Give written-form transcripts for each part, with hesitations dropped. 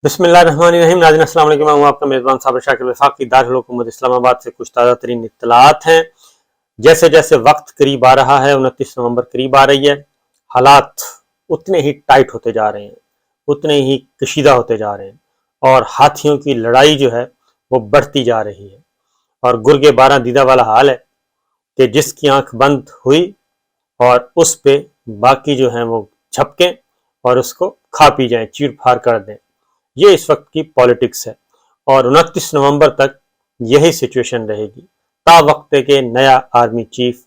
بسم اللہ الرحمن الرحیم. ناظرین السلام علیکم. میں ہوں آپ کا میزبان صابر شاکر وفاقی. دارالحکومت اسلام آباد سے کچھ تازہ ترین اطلاعات ہیں. جیسے جیسے وقت قریب آ رہا ہے، 29 نومبر قریب آ رہی ہے، حالات اتنے ہی ٹائٹ ہوتے جا رہے ہیں، اتنے ہی کشیدہ ہوتے جا رہے ہیں، اور ہاتھیوں کی لڑائی جو ہے وہ بڑھتی جا رہی ہے. اور گرگ 12 دیدہ والا حال ہے کہ جس کی آنکھ بند ہوئی اور اس پہ باقی جو ہیں وہ جھپکیں اور اس کو کھا پی جائیں، چیر پھاڑ کر دیں. یہ اس وقت کی پالیٹکس ہے، اور 29 نومبر تک یہی سچویشن رہے گی تا وقت کہ نیا آرمی چیف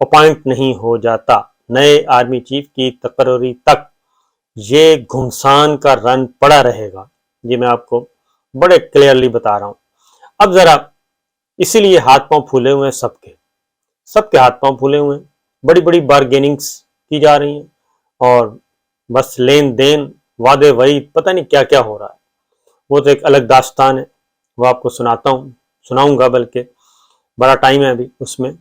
اپوائنٹ نہیں ہو جاتا. نئے آرمی چیف کی تقرری تک یہ گھمسان کا رن پڑا رہے گا. یہ میں آپ کو بڑے کلیئرلی بتا رہا ہوں. اب ذرا اسی لیے ہاتھ پاؤں پھولے ہوئے ہیں، سب کے ہاتھ پاؤں پھولے ہوئے ہیں. بڑی بڑی بارگیننگز کی جا رہی ہیں، اور بس لین دین، وعدے وعید، پتہ نہیں کیا کیا ہو رہا ہے. وہ تو ایک الگ داستان ہے، وہ آپ کو سناؤں گا، بلکہ بڑا ٹائم ہے ابھی اس میں.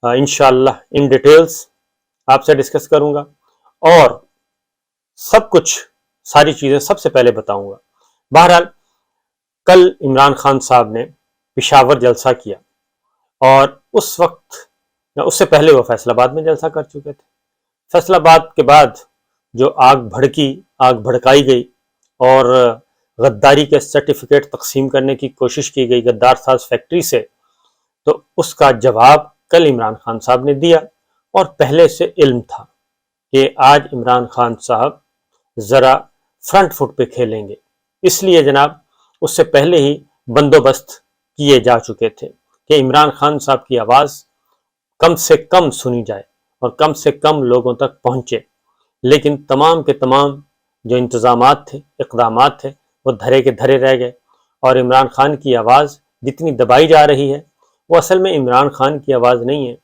انشاءاللہ ان ڈیٹیلز آپ سے ڈسکس کروں گا، اور سب کچھ، ساری چیزیں سب سے پہلے بتاؤں گا. بہرحال کل عمران خان صاحب نے پشاور جلسہ کیا، اور اس وقت یا اس سے پہلے وہ فیصل آباد میں جلسہ کر چکے تھے. فیصل آباد کے بعد جو آگ بھڑکائی گئی اور غداری کے سرٹیفکیٹ تقسیم کرنے کی کوشش کی گئی غدار ساز فیکٹری سے، تو اس کا جواب کل عمران خان صاحب نے دیا. اور پہلے سے علم تھا کہ آج عمران خان صاحب ذرا فرنٹ فٹ پہ کھیلیں گے، اس لیے جناب اس سے پہلے ہی بندوبست کیے جا چکے تھے کہ عمران خان صاحب کی آواز کم سے کم سنی جائے اور کم سے کم لوگوں تک پہنچے. لیکن تمام کے تمام جو انتظامات تھے، اقدامات تھے، وہ دھرے کے دھرے رہ گئے. اور عمران خان کی آواز جتنی دبائی جا رہی ہے، وہ اصل میں عمران خان کی آواز نہیں ہے.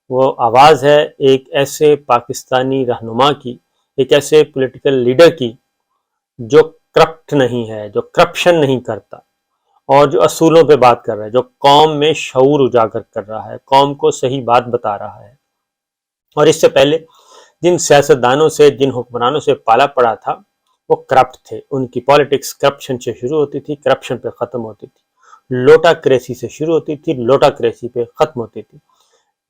وہ آواز ہے ایک ایسے پاکستانی رہنما کی، ایک ایسے پولیٹیکل لیڈر کی جو کرپٹ نہیں ہے، جو کرپشن نہیں کرتا، اور جو اصولوں پہ بات کر رہا ہے، جو قوم میں شعور اجاگر کر رہا ہے، قوم کو صحیح بات بتا رہا ہے. اور اس سے پہلے جن سیاستدانوں سے، جن حکمرانوں سے پالا پڑا تھا، وہ کرپٹ تھے. ان کی پالیٹکس کرپشن سے شروع ہوتی تھی، کرپشن پہ ختم ہوتی تھی. لوٹا کریسی سے شروع ہوتی تھی، لوٹا کریسی پہ ختم ہوتی تھی.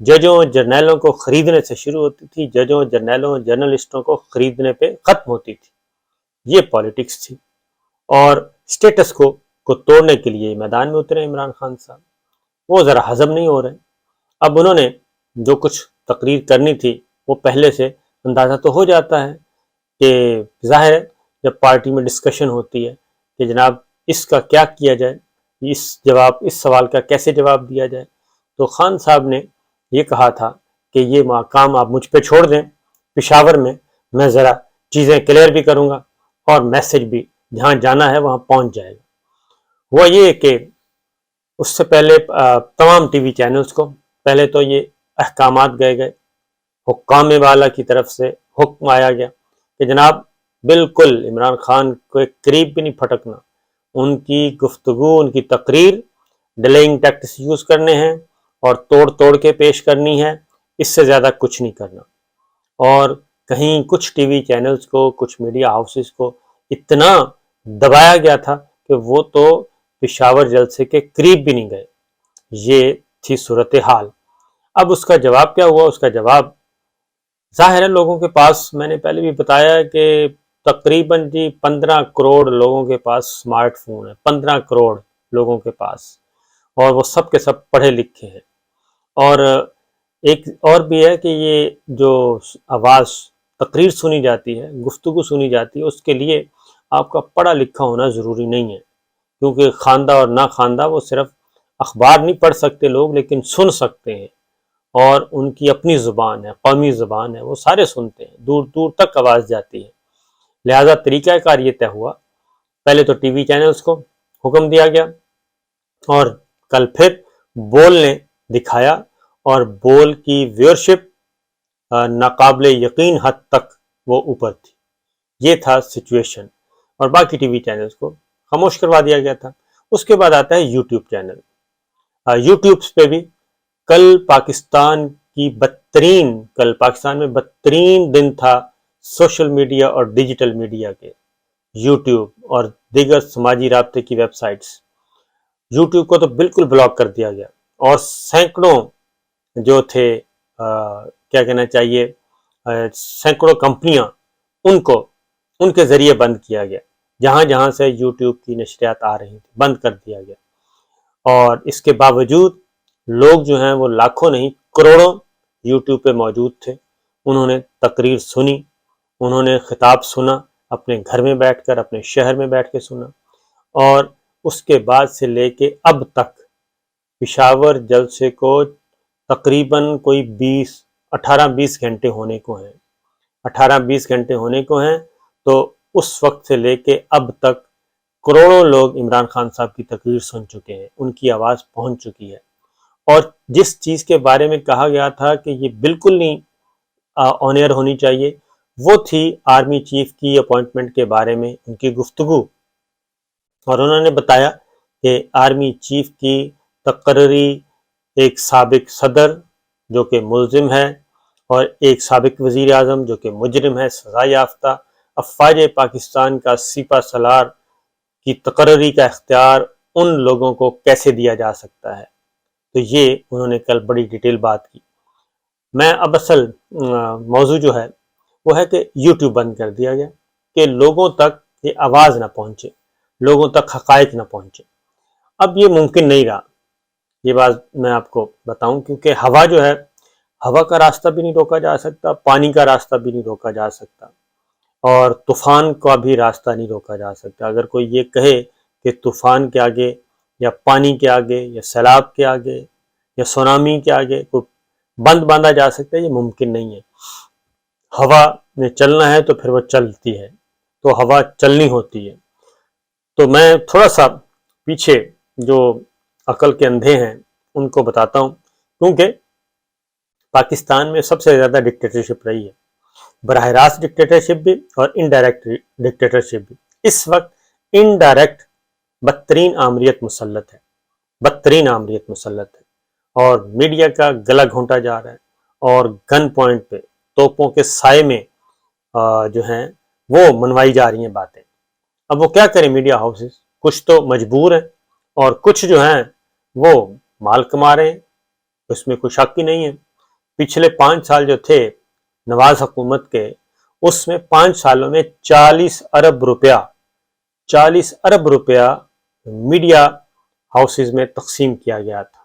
ججوں جرنیلوں کو خریدنے سے شروع ہوتی تھی، ججوں جرنیلوں جرنلسٹوں کو خریدنے پہ ختم ہوتی تھی. یہ پالیٹکس تھی. اور سٹیٹس کو توڑنے کے لیے میدان میں اترے عمران خان صاحب. وہ ذرا ہضم نہیں ہو رہے. اب انہوں نے جو کچھ تقریر کرنی تھی، وہ پہلے سے اندازہ تو ہو جاتا ہے کہ ظاہر ہے جب پارٹی میں ڈسکشن ہوتی ہے کہ جناب اس کا کیا کیا جائے، اس سوال کا کیسے جواب دیا جائے، تو خان صاحب نے یہ کہا تھا کہ یہ کام آپ مجھ پہ چھوڑ دیں. پشاور میں ذرا چیزیں کلیئر بھی کروں گا، اور میسج بھی جہاں جانا ہے وہاں پہنچ جائے گا. وہ یہ کہ اس سے پہلے تمام ٹی وی چینلز کو پہلے تو یہ احکامات گئے، حکام والا کی طرف سے حکم آیا گیا کہ جناب بالکل عمران خان کو ایک قریب بھی نہیں پھٹکنا. ان کی گفتگو، ان کی تقریر ڈیلیئنگ ٹیکٹس یوز کرنے ہیں اور توڑ کے پیش کرنی ہے، اس سے زیادہ کچھ نہیں کرنا. اور کہیں کچھ ٹی وی چینلز کو، کچھ میڈیا ہاؤسز کو اتنا دبایا گیا تھا کہ وہ تو پشاور جلسے کے قریب بھی نہیں گئے. یہ تھی صورتحال. اب اس کا جواب کیا ہوا؟ اس کا جواب ظاہر ہے لوگوں کے پاس، میں نے پہلے بھی بتایا کہ تقریباً 15 کروڑ لوگوں کے پاس سمارٹ فون ہے، 15 کروڑ لوگوں کے پاس، اور وہ سب کے سب پڑھے لکھے ہیں. اور ایک اور بھی ہے کہ یہ جو آواز، تقریر سنی جاتی ہے، گفتگو سنی جاتی ہے، اس کے لیے آپ کا پڑھا لکھا ہونا ضروری نہیں ہے. کیونکہ خواندہ اور نہ خواندہ، وہ صرف اخبار نہیں پڑھ سکتے لوگ، لیکن سن سکتے ہیں. اور ان کی اپنی زبان ہے، قومی زبان ہے، وہ سارے سنتے ہیں، دور دور تک آواز جاتی ہے. لہذا طریقہ کار یہ طے ہوا، پہلے تو ٹی وی چینلز کو حکم دیا گیا، اور کل پھر بول نے دکھایا، اور بول کی ویورشپ ناقابل یقین حد تک وہ اوپر تھی. یہ تھا سچویشن. اور باقی ٹی وی چینلز کو خاموش کروا دیا گیا تھا. اس کے بعد آتا ہے یوٹیوب چینل. یوٹیوبس پہ بھی کل پاکستان میں بدترین دن تھا سوشل میڈیا اور ڈیجیٹل میڈیا کے. یوٹیوب اور دیگر سماجی رابطے کی ویب سائٹس، یوٹیوب کو تو بالکل بلاک کر دیا گیا، اور سینکڑوں جو تھے کیا کہنا چاہیے سینکڑوں کمپنیاں ان کے ذریعے بند کیا گیا، جہاں جہاں سے یوٹیوب کی نشریات آ رہی تھی بند کر دیا گیا۔ اور اس کے باوجود لوگ جو ہیں وہ لاکھوں نہیں کروڑوں یوٹیوب پہ موجود تھے، انہوں نے تقریر سنی، انہوں نے خطاب سنا، اپنے گھر میں بیٹھ کر، اپنے شہر میں بیٹھ کے سنا، اور اس کے بعد سے لے کے اب تک پشاور جلسے کو تقریباً کوئی 18-20 گھنٹے ہونے کو ہیں، 18-20 گھنٹے ہونے کو ہیں، تو اس وقت سے لے کے اب تک کروڑوں لوگ عمران خان صاحب کی تقریر سن چکے ہیں، ان کی آواز پہنچ چکی ہے۔ اور جس چیز کے بارے میں کہا گیا تھا کہ یہ بالکل نہیں آن ایئر ہونی چاہیے، وہ تھی آرمی چیف کی اپوائنٹمنٹ کے بارے میں ان کی گفتگو، اور انہوں نے بتایا کہ آرمی چیف کی تقرری ایک سابق صدر جو کہ ملزم ہے، اور ایک سابق وزیر اعظم جو کہ مجرم ہے، سزا یافتہ، افواج پاکستان کا سپہ سالار کی تقرری کا اختیار ان لوگوں کو کیسے دیا جا سکتا ہے۔ تو یہ انہوں نے کل بڑی ڈیٹیل بات کی۔ میں اب اصل موضوع جو ہے وہ ہے کہ یوٹیوب بند کر دیا گیا کہ لوگوں تک یہ آواز نہ پہنچے، لوگوں تک حقائق نہ پہنچے۔ اب یہ ممکن نہیں رہا، یہ بات میں آپ کو بتاؤں، کیونکہ ہوا جو ہے، ہوا کا راستہ بھی نہیں روکا جا سکتا، پانی کا راستہ بھی نہیں روکا جا سکتا، اور طوفان کا بھی راستہ نہیں روکا جا سکتا۔ اگر کوئی یہ کہے کہ طوفان کے آگے یا پانی کے آگے یا سیلاب کے آگے یا سونامی کے آگے کوئی بند باندھا جا سکتا ہے، یہ ممکن نہیں ہے۔ ہوا نے چلنا ہے تو پھر وہ چلتی ہے، تو ہوا چلنی ہوتی ہے۔ تو میں تھوڑا سا پیچھے جو عقل کے اندھے ہیں ان کو بتاتا ہوں، کیونکہ پاکستان میں سب سے زیادہ ڈکٹیٹرشپ رہی ہے، براہ راست ڈکٹیٹرشپ بھی اور انڈائریکٹ ڈکٹیٹرشپ بھی۔ اس وقت انڈائریکٹ بدترین آمریت مسلط ہے، بدترین آمریت مسلط ہے، اور میڈیا کا گلا گھونٹا جا رہا ہے، اور گن پوائنٹ پہ توپوں کے سائے میں جو ہیں وہ منوائی جا رہی ہیں باتیں۔ اب وہ کیا کریں میڈیا ہاؤسز، کچھ تو مجبور ہیں اور کچھ جو ہیں وہ مال کما رہے ہیں، اس میں کوئی شک ہی نہیں ہے۔ پچھلے 5 سال جو تھے نواز حکومت کے، اس میں 5 سالوں میں 40 ارب روپیہ میڈیا ہاؤسز میں تقسیم کیا گیا تھا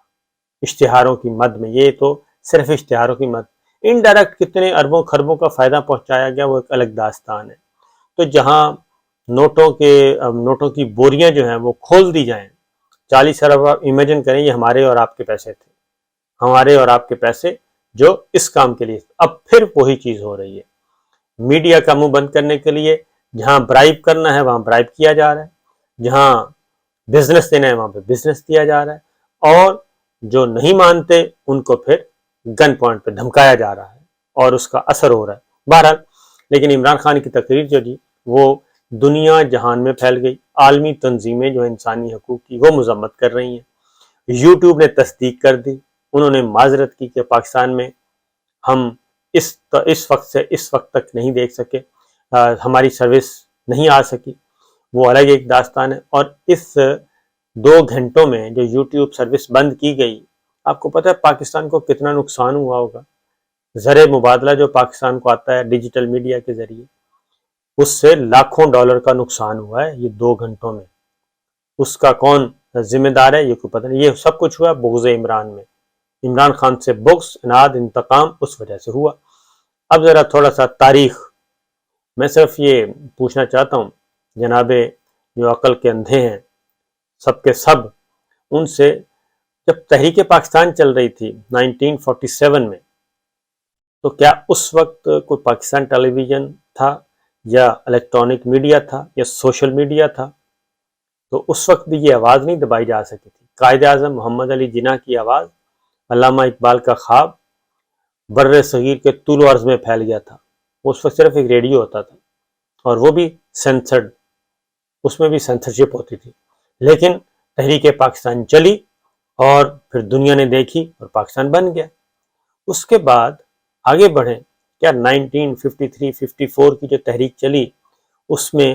اشتہاروں کی مد میں۔ یہ تو صرف اشتہاروں کی مد، انڈائریکٹ کتنے اربوں خربوں کا فائدہ پہنچایا گیا وہ ایک الگ داستان ہے۔ تو جہاں نوٹوں کی بوریاں جو ہیں وہ کھول دی جائیں، 40 ارب، امیجن کریں یہ ہمارے اور آپ کے پیسے تھے، ہمارے اور آپ کے پیسے جو اس کام کے لیے، اب پھر وہی چیز ہو رہی ہے۔ میڈیا کا منہ بند کرنے کے لیے جہاں برائب کرنا ہے وہاں برائب کیا جا رہا ہے، جہاں بزنس دینا ہے وہاں پہ بزنس دیا جا رہا ہے، اور جو نہیں مانتے ان کو پھر گن پوائنٹ پہ دھمکایا جا رہا ہے، اور اس کا اثر ہو رہا ہے بہرحال۔ لیکن عمران خان کی تقریر جو دی وہ دنیا جہان میں پھیل گئی، عالمی تنظیمیں جو انسانی حقوق کی وہ مذمت کر رہی ہیں، یوٹیوب نے تصدیق کر دی، انہوں نے معذرت کی کہ پاکستان میں ہم اس وقت تک نہیں دیکھ سکے، ہماری سروس نہیں آ سکی، وہ الگ ایک داستان ہے۔ اور اس 2 گھنٹوں میں جو یوٹیوب سروس بند کی گئی، آپ کو پتہ ہے پاکستان کو کتنا نقصان ہوا ہوگا؟ زر مبادلہ جو پاکستان کو آتا ہے ڈیجیٹل میڈیا کے ذریعے، اس سے لاکھوں ڈالر کا نقصان ہوا ہے یہ 2 گھنٹوں میں۔ اس کا کون ذمہ دار ہے یہ کوئی پتہ نہیں۔ یہ سب کچھ ہوا بغض عمران میں، عمران خان سے بغض، اناد، انتقام اس وجہ سے ہوا۔ اب ذرا تھوڑا سا تاریخ، میں صرف یہ پوچھنا چاہتا ہوں جناب جو عقل کے اندھے ہیں سب کے سب، ان سے جب تحریک پاکستان چل رہی تھی 1947 میں، تو کیا اس وقت کوئی پاکستان ٹیلی ویژن تھا یا الیکٹرانک میڈیا تھا یا سوشل میڈیا تھا؟ تو اس وقت بھی یہ آواز نہیں دبائی جا سکی تھی۔ قائد اعظم محمد علی جناح کی آواز، علامہ اقبال کا خواب بر صغیر کے طول و عرض میں پھیل گیا تھا۔ اس وقت صرف ایک ریڈیو ہوتا تھا، اور وہ بھی سینسرڈ، اس میں بھی سینسرشپ ہوتی تھی، لیکن تحریک پاکستان چلی اور پھر دنیا نے دیکھی اور پاکستان بن گیا۔ اس کے بعد آگے بڑھیں، کیا 1953-54 کی جو تحریک چلی اس میں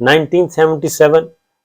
1977,